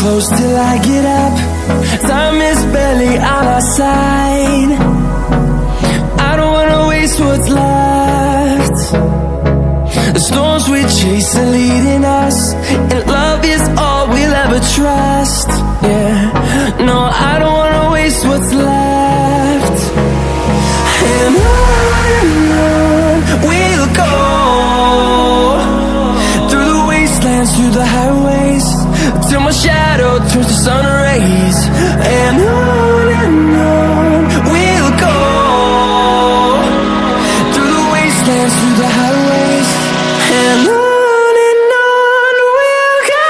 close till I get up. Time is barely on our side. I don't wanna waste what's left. The storms we chase are leading us, and love is all we'll ever trust. Yeah, no, I don't wanna waste what's left. And on we'll go, through the wastelands, through the highways, till my shadow turns to sun rays. And on we'll go, through the wastelands, through the highways, and on we'll go.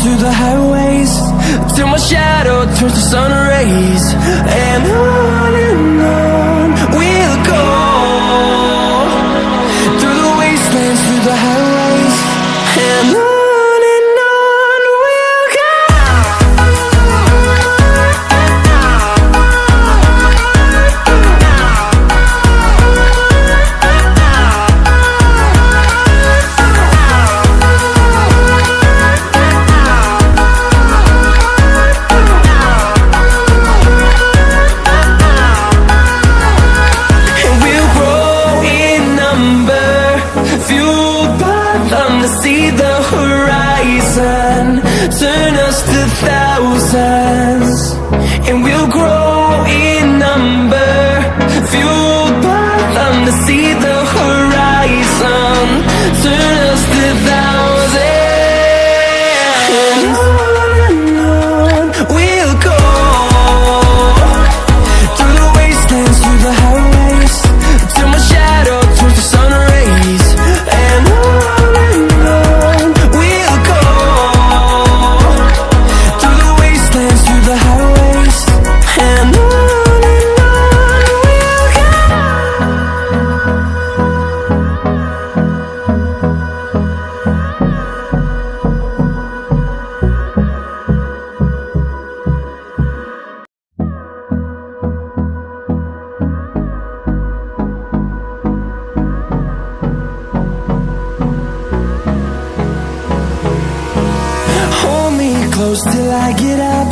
Through the highways, till my shadow turns to sun rays. And on we'll go, through the wastelands, through the highways, and on we'll go. See the horizon turn us to thousands, and we'll grow in number, fueled by them to see the horizon turn us to thousands. And on we'll go, through the wastelands, through the highways, till my shadow turns to sun rays. And close till I get up.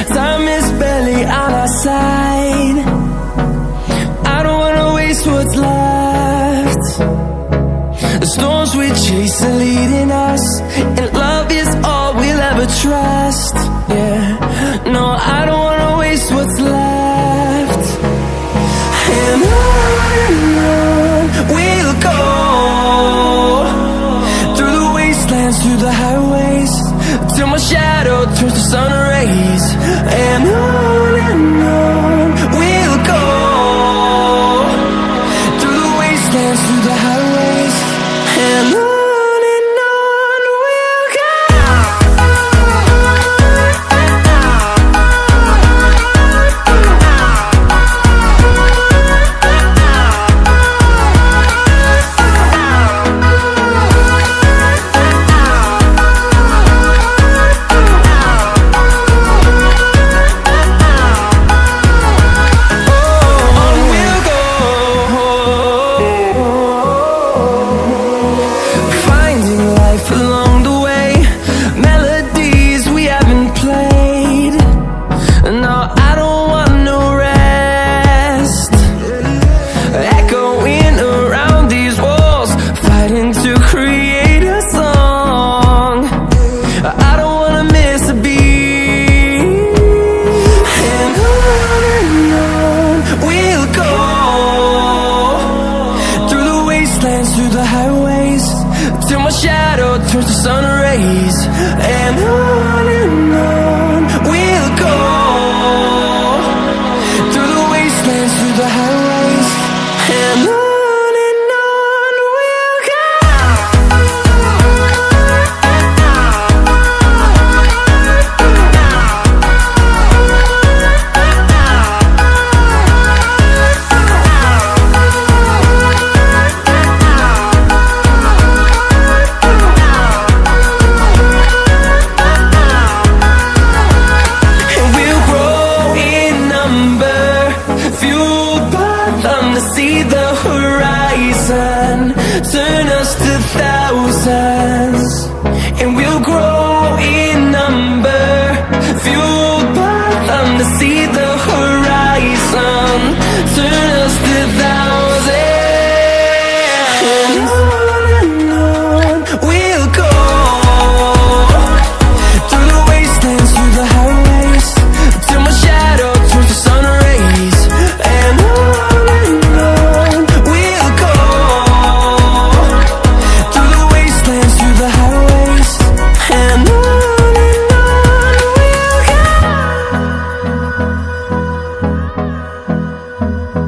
Time is barely on our side. I don't wanna waste what's left. The storms we chase are leading us, and love is all we'll ever trust. Yeah, no, I don't wanna waste what's left. And on we'll go, through the wastelands, through the highways, till my shadow turns to sun rays. And on we'll go, through the wastelands, through the highways, and on we'll go. rays, and on